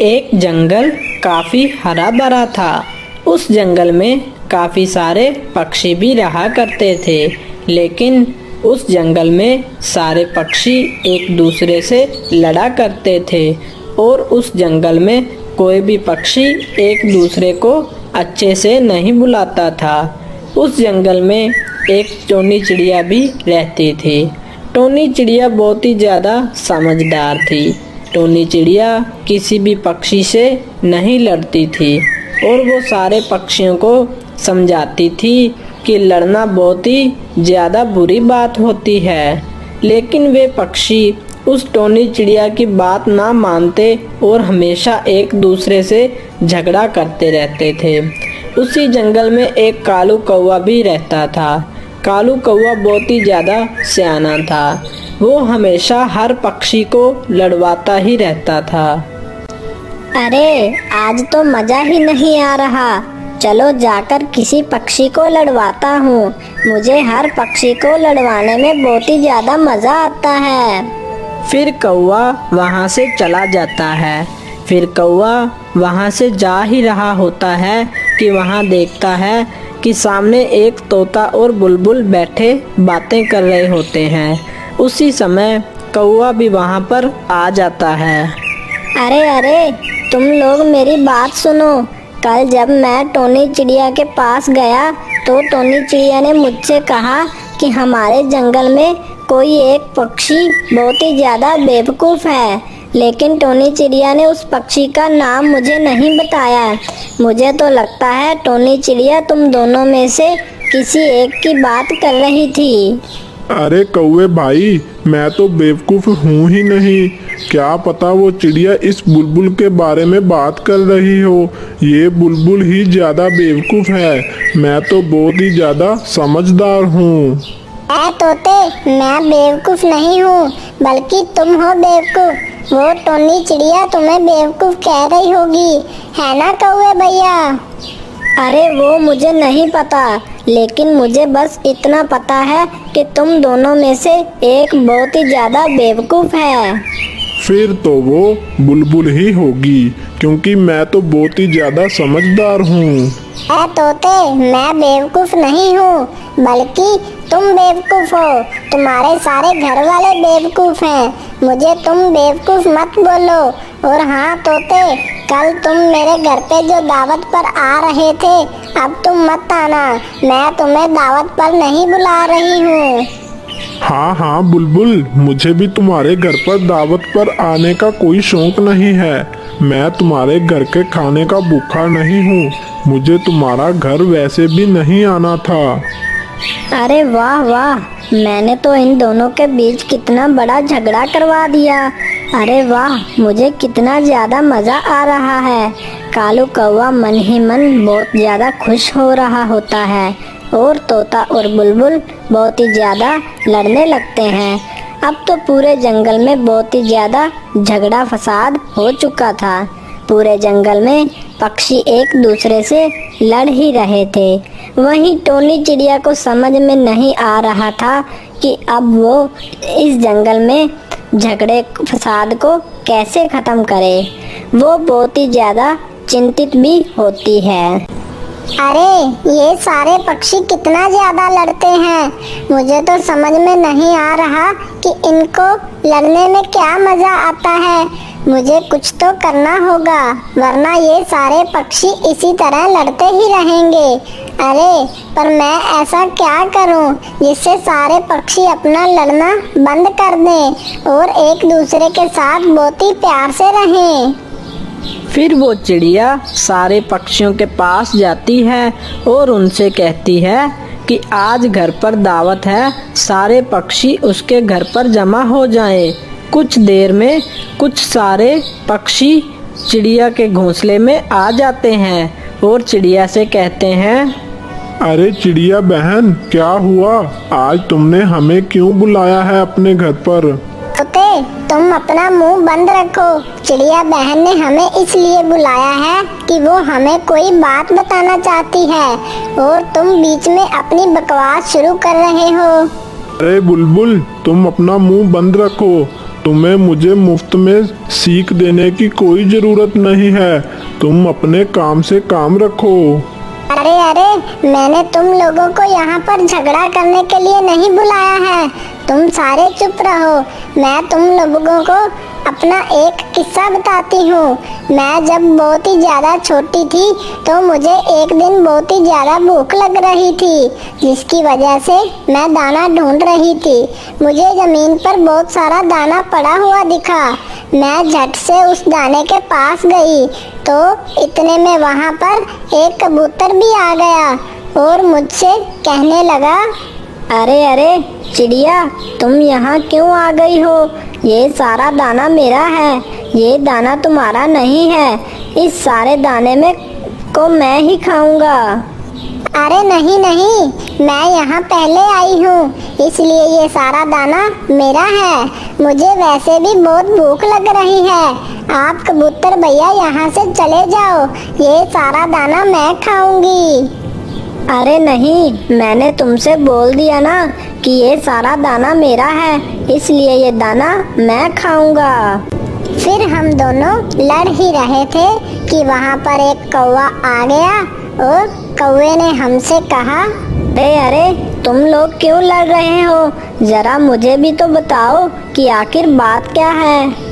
एक जंगल काफी हरा भरा था। उस जंगल में काफी सारे पक्षी भी रहा करते थे, लेकिन उस जंगल में सारे पक्षी एक दूसरे से लड़ा करते थे और उस जंगल में कोई भी पक्षी एक दूसरे को अच्छे से नहीं बुलाता था। उस जंगल में एक टोनी चिड़िया भी रहती थी। टोनी चिड़िया बहुत ही ज़्यादा समझदार थी। टोनी चिड़िया किसी भी पक्षी से नहीं लड़ती थी और वो सारे पक्षियों को समझाती थी कि लड़ना बहुत ही ज़्यादा बुरी बात होती है, लेकिन वे पक्षी उस टोनी चिड़िया की बात ना मानते और हमेशा एक दूसरे से झगड़ा करते रहते थे। उसी जंगल में एक कालू कौवा भी रहता था। कालू कौवा बहुत ही ज़्यादा सियाना था। वो हमेशा हर पक्षी को लड़वाता ही रहता था। अरे आज तो मज़ा ही नहीं आ रहा, चलो जाकर किसी पक्षी को लड़वाता हूँ। मुझे हर पक्षी को लड़वाने में बहुत ही ज़्यादा मज़ा आता है। फिर कौवा वहाँ से चला जाता है। फिर कौवा वहाँ से जा ही रहा होता है कि वहाँ देखता है कि सामने एक तोता और बुलबुल बैठे बातें कर रहे होते हैं। उसी समय कौवा भी वहाँ पर आ जाता है। अरे अरे, तुम लोग मेरी बात सुनो। कल जब मैं टोनी चिड़िया के पास गया तो टोनी चिड़िया ने मुझसे कहा कि हमारे जंगल में कोई एक पक्षी बहुत ही ज़्यादा बेवकूफ़ है, लेकिन टोनी चिड़िया ने उस पक्षी का नाम मुझे नहीं बताया। मुझे तो लगता है टोनी चिड़िया तुम दोनों में से किसी एक की बात कर रही थी। अरे कौवे भाई, मैं तो बेवकूफ़ हूँ ही नहीं। क्या पता वो चिड़िया इस बुलबुल के बारे में बात कर रही हो। ये बुलबुल ही ज़्यादा बेवकूफ़ है, मैं तो बहुत ही ज़्यादा समझदार हूँ। तोते, मैं बेवकूफ़ नहीं हूँ, बल्कि तुम हो बेवकूफ़। वो टोनी चिड़िया तुम्हें बेवकूफ़ कह रही होगी, है ना कौवे भैया? अरे वो मुझे नहीं पता, लेकिन मुझे बस इतना पता है कि तुम दोनों में से एक बहुत ही ज़्यादा बेवकूफ़ है। फिर तो वो बुलबुल ही होगी, क्योंकि मैं तो बहुत ही ज़्यादा समझदार हूँ। तोते, मैं बेवकूफ़ नहीं हूँ, बल्कि तुम बेवकूफ़ हो। तुम्हारे सारे घर वाले बेवकूफ़ हैं। मुझे तुम बेवकूफ़ मत बोलो। और हाँ तोते, कल तुम मेरे घर पे जो दावत पर आ रहे थे, अब तुम मत आना। मैं तुम्हें दावत पर नहीं बुला रही हूँ। हाँ हाँ बुलबुल, मुझे भी तुम्हारे घर पर दावत पर आने का कोई शौक नहीं है। मैं तुम्हारे घर के खाने का भूखा नहीं हूँ। मुझे तुम्हारा घर वैसे भी नहीं आना था। अरे वाह वाह, मैंने तो इन दोनों के बीच कितना बड़ा झगड़ा करवा दिया। अरे वाह, मुझे कितना ज़्यादा मज़ा आ रहा है। कालू कौवा मन ही मन बहुत ज़्यादा खुश हो रहा होता है और तोता और बुलबुल बहुत ही ज़्यादा लड़ने लगते हैं। अब तो पूरे जंगल में बहुत ही ज़्यादा झगड़ा फसाद हो चुका था। पूरे जंगल में पक्षी एक दूसरे से लड़ ही रहे थे। वहीं टोनी चिड़िया को समझ में नहीं आ रहा था कि अब वो इस जंगल में झगड़े फसाद को कैसे ख़त्म करे। वो बहुत ही ज़्यादा चिंतित भी होती है। अरे ये सारे पक्षी कितना ज़्यादा लड़ते हैं। मुझे तो समझ में नहीं आ रहा कि इनको लड़ने में क्या मज़ा आता है। मुझे कुछ तो करना होगा, वरना ये सारे पक्षी इसी तरह लड़ते ही रहेंगे। अरे पर मैं ऐसा क्या करूं जिससे सारे पक्षी अपना लड़ना बंद कर दें और एक दूसरे के साथ बहुत ही प्यार से रहें। फिर वो चिड़िया सारे पक्षियों के पास जाती है और उनसे कहती है कि आज घर पर दावत है, सारे पक्षी उसके घर पर जमा हो जाएं। कुछ देर में कुछ सारे पक्षी चिड़िया के घोंसले में आ जाते हैं और चिड़िया से कहते हैं, अरे चिड़िया बहन, क्या हुआ? आज तुमने हमें क्यों बुलाया है अपने घर पर? तोते, तुम अपना मुंह बंद रखो। चिड़िया बहन ने हमें इसलिए बुलाया है कि वो हमें कोई बात बताना चाहती है और तुम बीच में अपनी बकवास शुरू कर रहे हो। अरे बुलबुल, तुम अपना मुंह बंद रखो। तुम्हें मुझे मुफ्त में सीख देने की कोई जरूरत नहीं है। तुम अपने काम से काम रखो। अरे अरे, मैंने तुम लोगों को यहाँ पर झगड़ा करने के लिए नहीं बुलाया है। तुम सारे चुप रहो। मैं तुम लोगों को अपना एक किस्सा बताती हूँ। मैं जब बहुत ही ज़्यादा छोटी थी तो मुझे एक दिन बहुत ही ज़्यादा भूख लग रही थी, जिसकी वजह से मैं दाना ढूंढ रही थी। मुझे ज़मीन पर बहुत सारा दाना पड़ा हुआ दिखा। मैं झट से उस दाने के पास गई तो इतने में वहाँ पर एक कबूतर भी आ गया और मुझसे कहने लगा, अरे अरे चिड़िया, तुम यहाँ क्यों आ गई हो? ये सारा दाना मेरा है, ये दाना तुम्हारा नहीं है। इस सारे दाने में को मैं ही खाऊंगा। अरे नहीं नहीं, मैं यहाँ पहले आई हूँ, इसलिए ये सारा दाना मेरा है। मुझे वैसे भी बहुत भूख लग रही है। आप कबूतर भैया यहाँ से चले जाओ, ये सारा दाना मैं खाऊंगी। अरे नहीं, मैंने तुमसे बोल दिया ना कि ये सारा दाना मेरा है, इसलिए ये दाना मैं खाऊंगा। फिर हम दोनों लड़ ही रहे थे कि वहाँ पर एक कौवा आ गया और कौवे ने हमसे कहा, अरे अरे, तुम लोग क्यों लड़ रहे हो? जरा मुझे भी तो बताओ कि आखिर बात क्या है।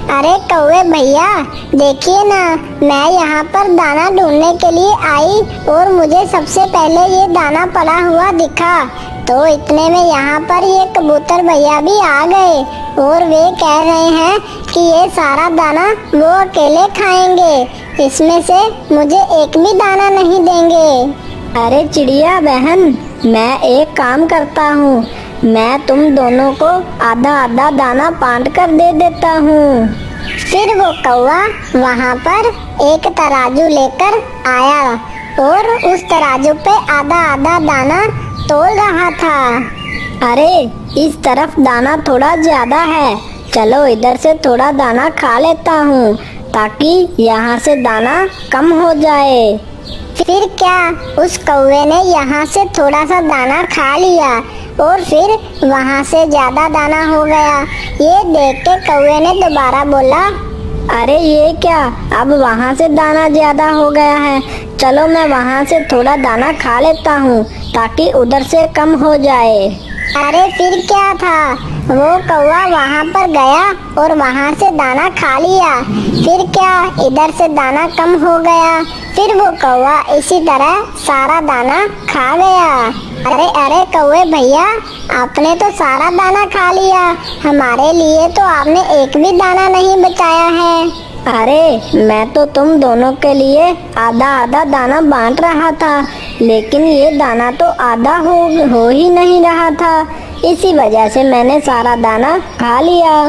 अरे कौवे भैया, देखिए ना, मैं यहाँ पर दाना ढूंढने के लिए आई और मुझे सबसे पहले ये दाना पड़ा हुआ दिखा। तो इतने में यहाँ पर ये कबूतर भैया भी आ गए और वे कह रहे हैं कि ये सारा दाना वो अकेले खाएंगे, इसमें से मुझे एक भी दाना नहीं देंगे। अरे चिड़िया बहन, मैं एक काम करता हूँ, मैं तुम दोनों को आधा आधा दाना बांट कर दे देता हूँ। फिर वो कौवा वहाँ पर एक तराजू लेकर आया और उस तराजू पे आधा आधा दाना तोल रहा था। अरे इस तरफ दाना थोड़ा ज्यादा है, चलो इधर से थोड़ा दाना खा लेता हूँ ताकि यहाँ से दाना कम हो जाए। फिर क्या, उस कौवे ने यहाँ से थोड़ा सा दाना खा लिया और फिर वहाँ से ज्यादा दाना हो गया। ये देख के कौवे ने दोबारा बोला, अरे ये क्या, अब वहाँ से दाना ज्यादा हो गया है, चलो मैं वहाँ से थोड़ा दाना खा लेता हूँ ताकि उधर से कम हो जाए। अरे फिर क्या था, वो कौवा वहाँ पर गया और वहाँ से दाना खा लिया। फिर क्या, इधर से दाना कम हो गया। फिर वो कौवा इसी तरह सारा दाना खा गया। अरे अरे कौवे भैया, आपने तो सारा दाना खा लिया, हमारे लिए तो आपने एक भी दाना नहीं बचाया है। अरे मैं तो तुम दोनों के लिए आधा आधा दाना बांट रहा था, लेकिन ये दाना तो आधा हो ही नहीं रहा था, इसी वजह से मैंने सारा दाना खा लिया।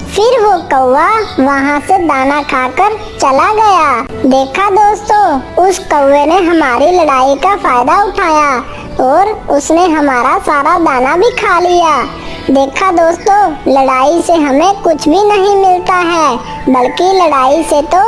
फिर वो कौवा वहाँ से दाना खाकर चला गया। देखा दोस्तों, उस कौवे ने हमारी लड़ाई का फायदा उठाया और उसने हमारा सारा दाना भी खा लिया। देखा दोस्तों, लड़ाई से हमें कुछ भी नहीं मिलता है, बल्कि लड़ाई से तो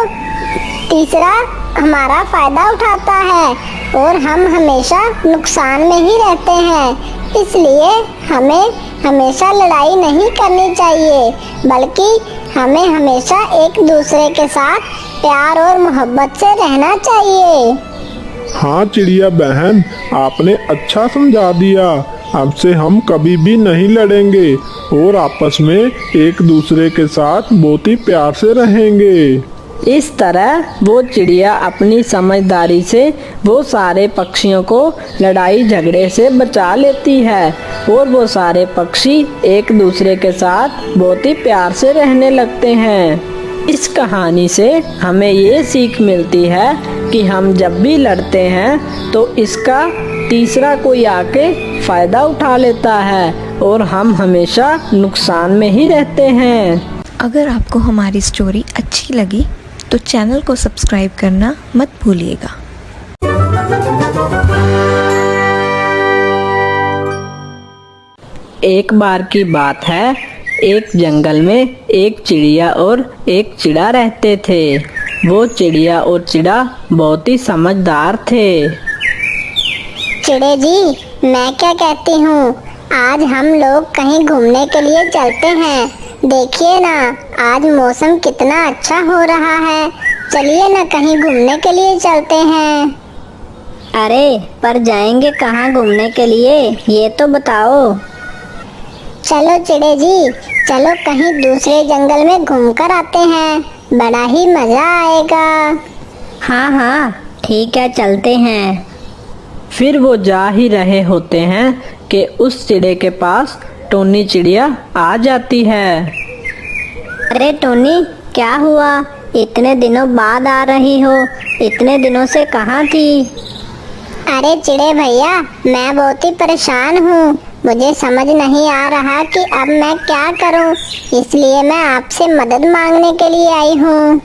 तीसरा हमारा फायदा उठाता है और हम हमेशा नुकसान में ही रहते हैं। इसलिए हमें हमेशा लड़ाई नहीं करनी चाहिए, बल्कि हमें हमेशा एक दूसरे के साथ प्यार और मोहब्बत से रहना चाहिए। हाँ चिड़िया बहन, आपने अच्छा समझा दिया। अब से हम कभी भी नहीं लड़ेंगे और आपस में एक दूसरे के साथ बहुत ही प्यार से रहेंगे। इस तरह वो चिड़िया अपनी समझदारी से वो सारे पक्षियों को लड़ाई झगड़े से बचा लेती है और वो सारे पक्षी एक दूसरे के साथ बहुत ही प्यार से रहने लगते हैं। इस कहानी से हमें ये सीख मिलती है कि हम जब भी लड़ते हैं तो इसका तीसरा कोई आके फायदा उठा लेता है और हम हमेशा नुकसान में ही रहते हैं। अगर आपको हमारी स्टोरी अच्छी लगी तो चैनल को सब्सक्राइब करना मत भूलिएगा। एक बार की बात है, एक जंगल में एक चिड़िया और एक चिड़ा रहते थे। वो चिड़िया और चिड़ा बहुत ही समझदार थे। चिड़े जी, मैं क्या कहती हूँ, आज हम लोग कहीं घूमने के लिए चलते हैं। देखिए ना, आज मौसम कितना अच्छा हो रहा है। चलिए ना कहीं घूमने के लिए चलते हैं। अरे पर जाएंगे कहाँ घूमने के लिए, ये तो बताओ। चलो चिड़े जी, चलो कहीं दूसरे जंगल में घूमकर आते हैं, बड़ा ही मजा आएगा। हाँ हाँ ठीक है, चलते हैं। फिर वो जा ही रहे होते हैं कि उस चिड़े के पास टोनी चिड़िया आ जाती है। अरे टोनी, क्या हुआ? इतने दिनों बाद आ रही हो, इतने दिनों से कहाँ थी? अरे चिड़े भैया, मैं बहुत ही परेशान हूँ। मुझे समझ नहीं आ रहा कि अब मैं क्या करूँ, इसलिए मैं आपसे मदद मांगने के लिए आई हूँ।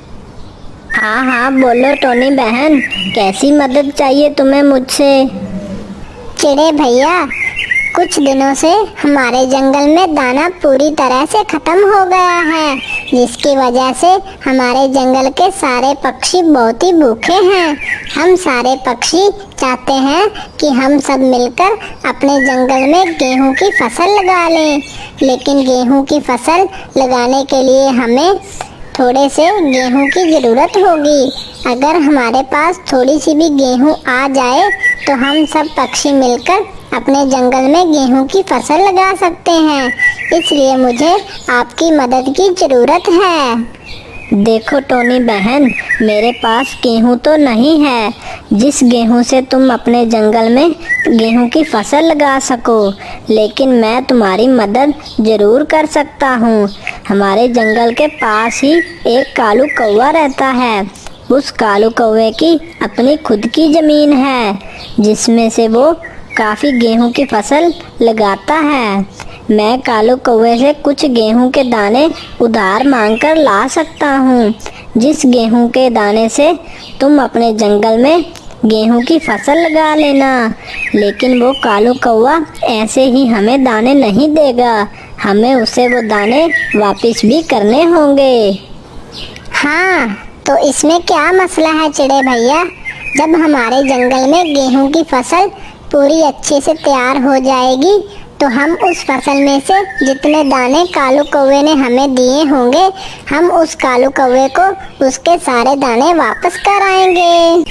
हाँ हाँ बोलो टोनी बहन, कैसी मदद चाहिए तुम्हें मुझसे? चिड़े भैया, कुछ दिनों से हमारे जंगल में दाना पूरी तरह से खत्म हो गया है, जिसकी वजह से हमारे जंगल के सारे पक्षी बहुत ही भूखे हैं। हम सारे पक्षी चाहते हैं कि हम सब मिलकर अपने जंगल में गेहूं की फसल लगा लें, लेकिन गेहूं की फसल लगाने के लिए हमें थोड़े से गेहूं की ज़रूरत होगी। अगर हमारे पास थोड़ी सी भी गेहूं आ जाए तो हम सब पक्षी मिलकर अपने जंगल में गेहूं की फसल लगा सकते हैं, इसलिए मुझे आपकी मदद की ज़रूरत है। देखो टोनी बहन, मेरे पास गेहूं तो नहीं है जिस गेहूं से तुम अपने जंगल में गेहूं की फसल लगा सको, लेकिन मैं तुम्हारी मदद ज़रूर कर सकता हूं। हमारे जंगल के पास ही एक कालू कौवा रहता है। उस कालू कौवे की अपनी खुद की ज़मीन है, जिसमें से वो काफ़ी गेहूं की फसल लगाता है। मैं कालू कौवे से कुछ गेहूं के दाने उधार मांगकर ला सकता हूँ, जिस गेहूं के दाने से तुम अपने जंगल में गेहूं की फसल लगा लेना। लेकिन वो कालू कौवा ऐसे ही हमें दाने नहीं देगा, हमें उसे वो दाने वापस भी करने होंगे। हाँ, तो इसमें क्या मसला है चिड़े भैया? जब हमारे जंगल में गेहूं की फसल पूरी अच्छे से तैयार हो जाएगी तो हम उस फसल में से जितने दाने कालू कौवे ने हमें दिए होंगे, हम उस कालू कौवे को उसके सारे दाने वापस कर आएंगे।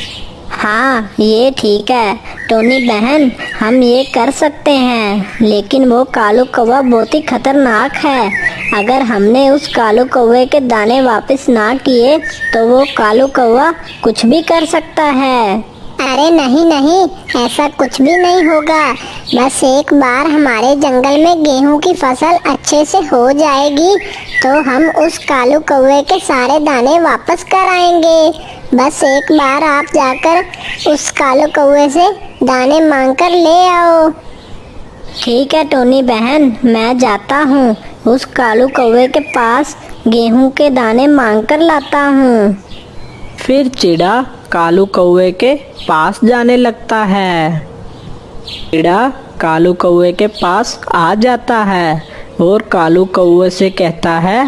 हाँ ये ठीक है टोनी बहन, हम ये कर सकते हैं, लेकिन वो कालू कौवा बहुत ही खतरनाक है। अगर हमने उस कालू कौवे के दाने वापस ना किए तो वो कालू कौवा कुछ भी कर सकता है। अरे नहीं नहीं, ऐसा कुछ भी नहीं होगा। बस एक बार हमारे जंगल में गेहूं की फसल अच्छे से हो जाएगी तो हम उस कालू कौवे के सारे दाने वापस कर आएंगे। बस एक बार आप जाकर उस कालू कौवे से दाने मांगकर ले आओ। ठीक है टोनी बहन, मैं जाता हूँ, उस कालू कौवे के पास गेहूं के दाने मांगकर लाता हूँ। फिर चिड़ा कालू कौवे के पास जाने लगता है। चिड़ा कालू कौवे के पास आ जाता है और कालू कौवे से कहता है,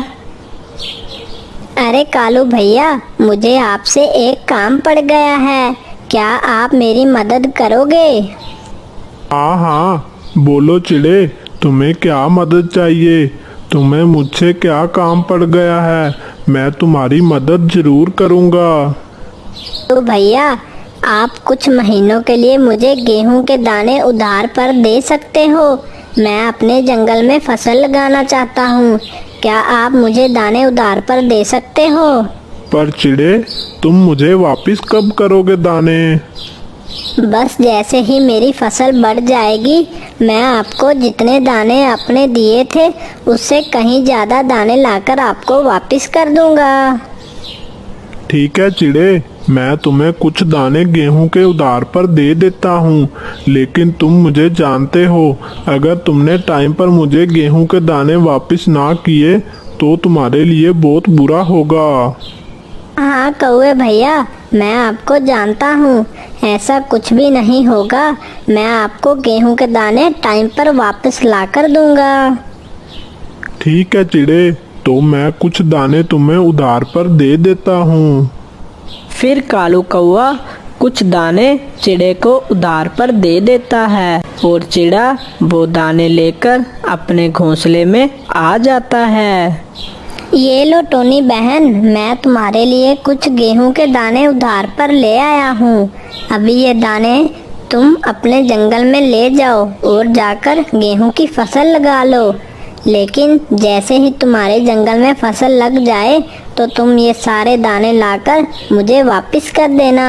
अरे कालू भैया, मुझे आपसे एक काम पड़ गया है, क्या आप मेरी मदद करोगे? हाँ हाँ बोलो चिड़े, तुम्हें क्या मदद चाहिए? तुम्हें मुझसे क्या काम पड़ गया है? मैं तुम्हारी मदद जरूर करूँगा। तो भैया, आप कुछ महीनों के लिए मुझे गेहूं के दाने उधार पर दे सकते हो। मैं अपने जंगल में फसल लगाना चाहता हूँ, क्या आप मुझे दाने उधार पर दे सकते हो? पर चिड़े, तुम मुझे वापस कब करोगे दाने? बस जैसे ही मेरी फसल बढ़ जाएगी, मैं आपको जितने दाने आपने दिए थे उससे कहीं ज़्यादा दाने लाकर आपको वापस कर दूंगा। ठीक है चिड़े, मैं तुम्हें कुछ दाने गेहूं के उधार पर दे देता हूँ, लेकिन तुम मुझे जानते हो, अगर तुमने टाइम पर मुझे गेहूं के दाने वापस ना किए तो तुम्हारे लिए बहुत बुरा होगा। हाँ कौवे भैया, मैं आपको जानता हूँ, ऐसा कुछ भी नहीं होगा। मैं आपको गेहूं के दाने टाइम पर वापस ला कर दूंगा। ठीक है चिड़े, तो मैं कुछ दाने तुम्हें उधार पर दे देता हूँ। फिर कालू कौवा कुछ दाने चिड़े को उधार पर दे देता है और चिड़ा वो दाने लेकर अपने घोंसले में आ जाता है। ये लो टोनी बहन, मैं तुम्हारे लिए कुछ गेहूं के दाने उधार पर ले आया हूँ। अभी ये दाने तुम अपने जंगल में ले जाओ और जाकर गेहूं की फसल लगा लो। लेकिन जैसे ही तुम्हारे जंगल में फसल लग जाए तो तुम ये सारे दाने लाकर मुझे वापस कर देना,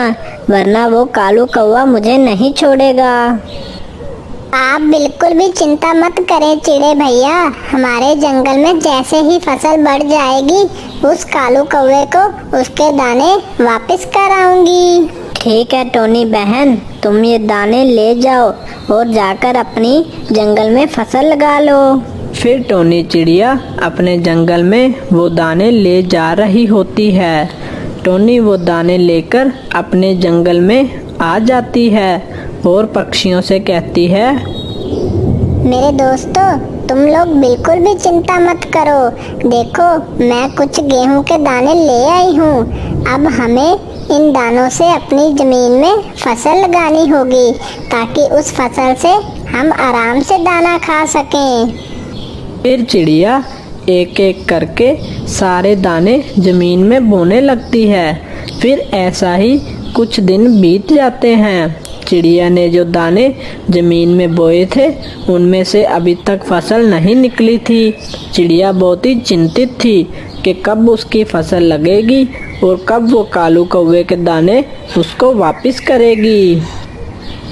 वरना वो कालू कौवा मुझे नहीं छोड़ेगा। आप बिल्कुल भी चिंता मत करें चिड़े भैया, हमारे जंगल में जैसे ही फसल बढ़ जाएगी उस कालू कौवे को उसके दाने वापस कर आऊंगी। ठीक है टोनी बहन, तुम ये दाने ले जाओ और जाकर अपनी जंगल में फसल लगा लो। फिर टोनी चिड़िया अपने जंगल में वो दाने ले जा रही होती है। टोनी वो दाने लेकर अपने जंगल में आ जाती है और पक्षियों से कहती है, मेरे दोस्तों, तुम लोग बिल्कुल भी चिंता मत करो। देखो, मैं कुछ गेहूं के दाने ले आई हूँ। अब हमें इन दानों से अपनी जमीन में फसल लगानी होगी ताकि उस फसल से हम आराम से दाना खा सकें। फिर चिड़िया एक एक करके सारे दाने जमीन में बोने लगती है। फिर ऐसा ही कुछ दिन बीत जाते हैं। चिड़िया ने जो दाने जमीन में बोए थे उनमें से अभी तक फसल नहीं निकली थी। चिड़िया बहुत ही चिंतित थी कि कब उसकी फसल लगेगी और कब वो कालू कौवे के दाने उसको वापस करेगी।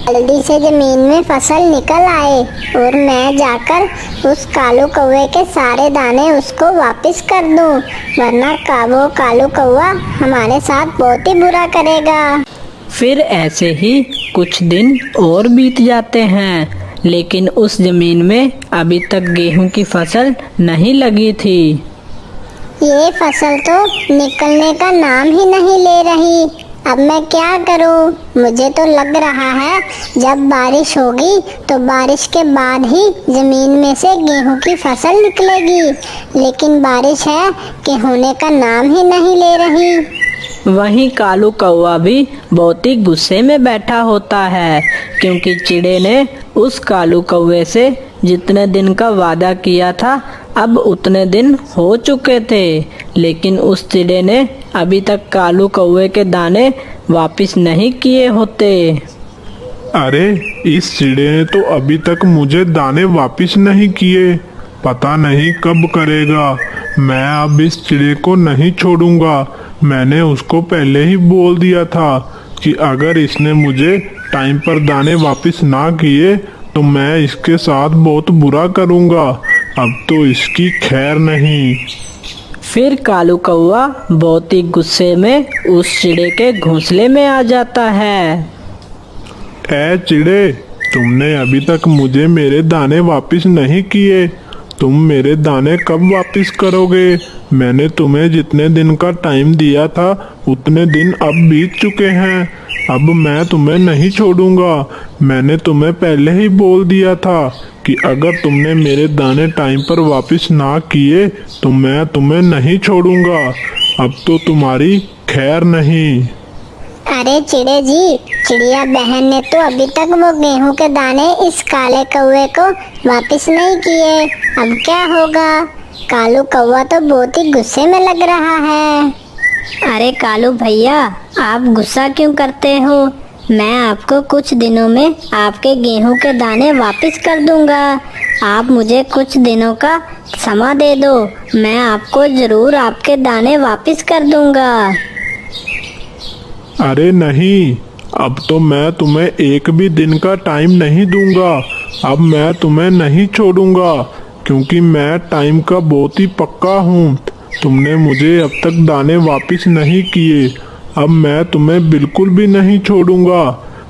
जल्दी से जमीन में फसल निकल आए और मैं जाकर उस कालू कौवे के सारे दाने उसको वापस कर दूं, वरना वो कालू कौवा हमारे साथ बहुत ही बुरा करेगा। फिर ऐसे ही कुछ दिन और बीत जाते हैं, लेकिन उस जमीन में अभी तक गेहूं की फसल नहीं लगी थी। ये फसल तो निकलने का नाम ही नहीं ले रही। अब मैं क्या करूं? मुझे तो लग रहा है जब बारिश होगी तो बारिश के बाद ही जमीन में से गेहूं की फसल निकलेगी, लेकिन बारिश है कि होने का नाम ही नहीं ले रही। वहीं कालू कौवा भी बहुत ही गुस्से में बैठा होता है, क्योंकि चिड़े ने उस कालू कौवे से जितने दिन का वादा किया था अब उतने दिन हो चुके थे, लेकिन उस चिड़े ने अभी तक कालू कौवे के दाने वापस नहीं किए होते। अरे, इस चिड़े ने तो अभी तक मुझे दाने वापस नहीं किए, पता नहीं कब करेगा। मैं अब इस चिड़े को नहीं छोड़ूंगा। मैंने उसको पहले ही बोल दिया था कि अगर इसने मुझे टाइम पर दाने वापस ना किए तो मैं इसके साथ बहुत बुरा करूंगा। अब तो इसकी खैर नहीं। फिर कालू कौवा बहुत ही गुस्से में उस चिड़े के घोंसले में आ जाता है। ऐ चिड़े, तुमने अभी तक मुझे मेरे दाने वापस नहीं किए। तुम मेरे दाने कब वापस करोगे? मैंने तुम्हें जितने दिन का टाइम दिया था उतने दिन अब बीत चुके हैं। अब मैं तुम्हें नहीं छोड़ूंगा। मैंने तुम्हें पहले ही बोल दिया था कि अगर तुमने मेरे दाने टाइम पर वापस ना किए तो मैं तुम्हें नहीं छोड़ूंगा। अब तो तुम्हारी खैर नहीं। अरे चिड़े जी, चिड़िया बहन ने तो अभी तक वो गेहूं के दाने इस काले कौवे को वापस नहीं किए। अब क्या होगा? कालू कौवा तो बहुत ही गुस्से में लग रहा है। अरे कालू भैया, आप गुस्सा क्यों करते हो? मैं आपको कुछ दिनों में आपके गेहूं के दाने वापस कर दूंगा। आप मुझे कुछ दिनों का समय दे दो, मैं आपको जरूर आपके दाने वापस कर दूंगा। अरे नहीं, अब तो मैं तुम्हें एक भी दिन का टाइम नहीं दूंगा। अब मैं तुम्हें नहीं छोड़ूंगा, क्योंकि मैं टाइम का बहुत ही पक्का हूँ। तुमने मुझे अब तक दाने वापस नहीं किए, अब मैं तुम्हें बिल्कुल भी नहीं छोड़ूंगा।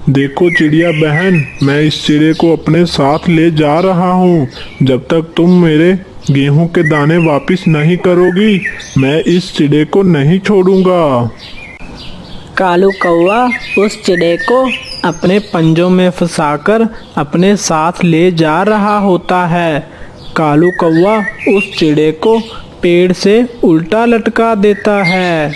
देखो चिड़िया बहन, मैं इस चिड़े को अपने साथ ले जा रहा हूँ। जब तक तुम मेरे गेहूं के दाने वापस नहीं करोगी, मैं इस चिड़े को नहीं छोड़ूंगा। कालू कौवा उस चिड़े को अपने पंजों में फंसाकर अपने साथ ले जा रहा होता है। कालू कौवा उस चिड़े को पेड़ से उल्टा लटका देता है।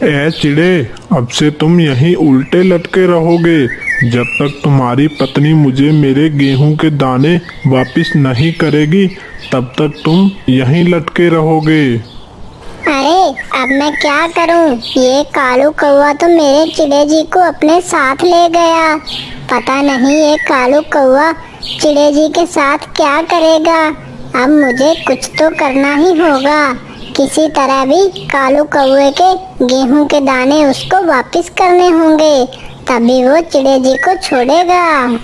ए चिड़े, अब से तुम यहीं उल्टे लटके रहोगे। जब तक तुम्हारी पत्नी मुझे मेरे गेहूं के दाने वापस नहीं करेगी तब तक तुम यहीं लटके रहोगे। अरे अब मैं क्या करूं? ये कालू कौवा तो मेरे चिड़े जी को अपने साथ ले गया। पता नहीं ये कालू कौवा चिड़े जी के साथ क्या करेगा। अब मुझे कुछ तो करना ही होगा। किसी तरह भी कालू कौवे के गेहूं के दाने उसको वापस करने होंगे, तभी वो चिड़े जी को छोड़ेगा।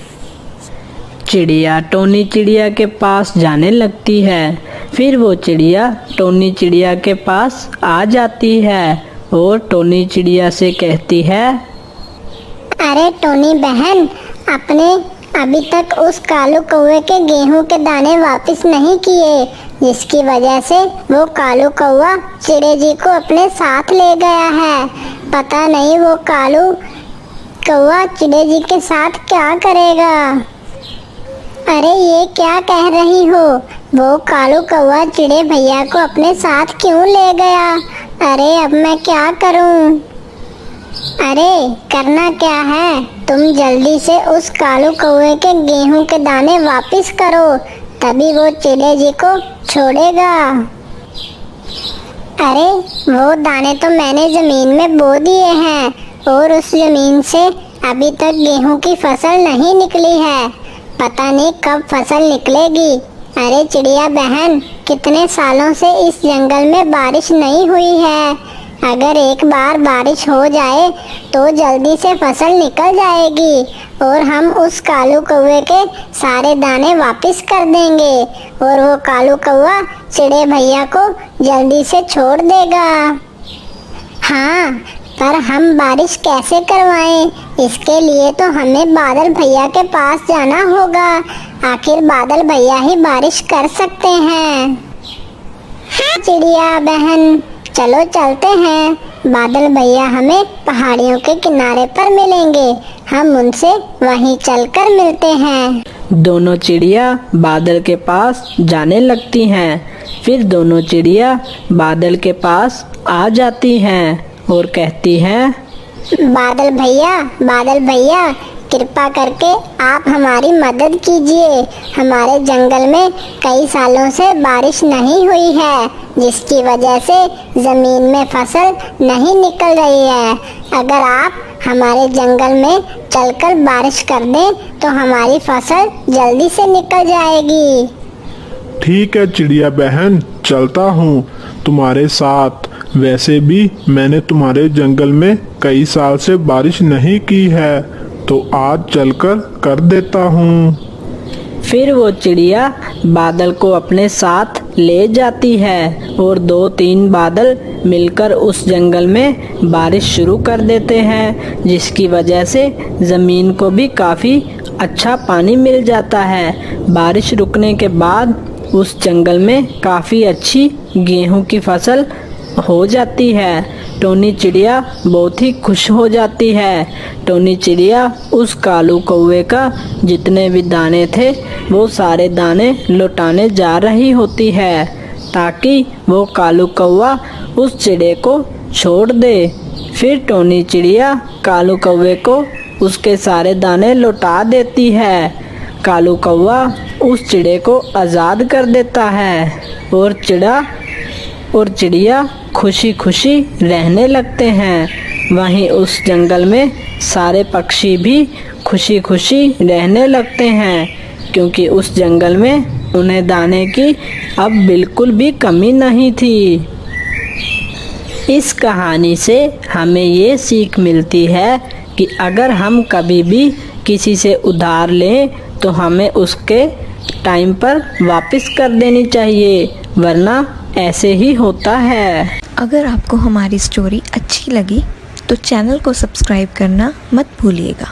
चिड़िया टोनी चिड़िया के पास जाने लगती है। फिर वो चिड़िया टोनी चिड़िया के पास आ जाती है और टोनी चिड़िया से कहती है, अरे टोनी बहन, आपने अभी तक उस कालू कौवे के गेहूं के दाने वापस नहीं किए, जिसकी वजह से वो कालू कौवा चिड़े जी को अपने साथ ले गया है। पता नहीं वो कालू कौवा चिड़े जी के साथ क्या करेगा। अरे ये क्या कह रही हो? वो कालू कौवा चिड़े भैया को अपने साथ क्यों ले गया? अरे अब मैं क्या करूं? अरे करना क्या है, तुम जल्दी से उस कालू कौवे के गेहूं के दाने वापस करो, तभी वो चिड़े जी को छोड़ेगा। अरे वो दाने तो मैंने जमीन में बो दिए हैं और उस जमीन से अभी तक गेहूं की फसल नहीं निकली है। पता नहीं कब फसल निकलेगी। अरे चिड़िया बहन, कितने सालों से इस जंगल में बारिश नहीं हुई है। अगर एक बार बारिश हो जाए तो जल्दी से फसल निकल जाएगी और हम उस कालू कौवे के सारे दाने वापस कर देंगे और वो कालू कौवा चिड़े भैया को जल्दी से छोड़ देगा। हाँ, पर हम बारिश कैसे करवाएं? इसके लिए तो हमें बादल भैया के पास जाना होगा। आखिर बादल भैया ही बारिश कर सकते हैं। हाँ चिड़िया बहन, चलो चलते हैं। बादल भैया हमें पहाड़ियों के किनारे पर मिलेंगे, हम उनसे वहीं चलकर मिलते हैं। दोनों चिड़िया बादल के पास जाने लगती हैं। फिर दोनों चिड़िया बादल के पास आ जाती हैं और कहती हैं, बादल भैया, कृपा करके आप हमारी मदद कीजिए। हमारे जंगल में कई सालों से बारिश नहीं हुई है, जिसकी वजह से जमीन में फसल नहीं निकल रही है। अगर आप हमारे जंगल में चलकर बारिश कर दें तो हमारी फसल जल्दी से निकल जाएगी। ठीक है चिड़िया बहन, चलता हूँ तुम्हारे साथ। वैसे भी मैंने तुम्हारे जंगल में कई साल से बारिश नहीं की है, तो आज चलकर कर देता हूँ। फिर वो चिड़िया बादल को अपने साथ ले जाती है और 2-3 बादल मिलकर उस जंगल में बारिश शुरू कर देते हैं, जिसकी वजह से ज़मीन को भी काफ़ी अच्छा पानी मिल जाता है। बारिश रुकने के बाद उस जंगल में काफ़ी अच्छी गेहूं की फसल हो जाती है। टोनी चिड़िया बहुत ही खुश हो जाती है। टोनी चिड़िया उस कालू कौवे का जितने भी दाने थे वो सारे दाने लौटाने जा रही होती है, ताकि वो कालू कौवा उस चिड़े को छोड़ दे। फिर टोनी चिड़िया कालू कौवे को उसके सारे दाने लौटा देती है। कालू कौवा उस चिड़े को आज़ाद कर देता है और चिड़िया खुशी खुशी रहने लगते हैं। वहीं उस जंगल में सारे पक्षी भी खुशी खुशी रहने लगते हैं, क्योंकि उस जंगल में उन्हें दाने की अब बिल्कुल भी कमी नहीं थी। इस कहानी से हमें ये सीख मिलती है कि अगर हम कभी भी किसी से उधार लें तो हमें उसके टाइम पर वापस कर देनी चाहिए, वरना ऐसे ही होता है। अगर आपको हमारी स्टोरी अच्छी लगी तो चैनल को सब्सक्राइब करना मत भूलिएगा।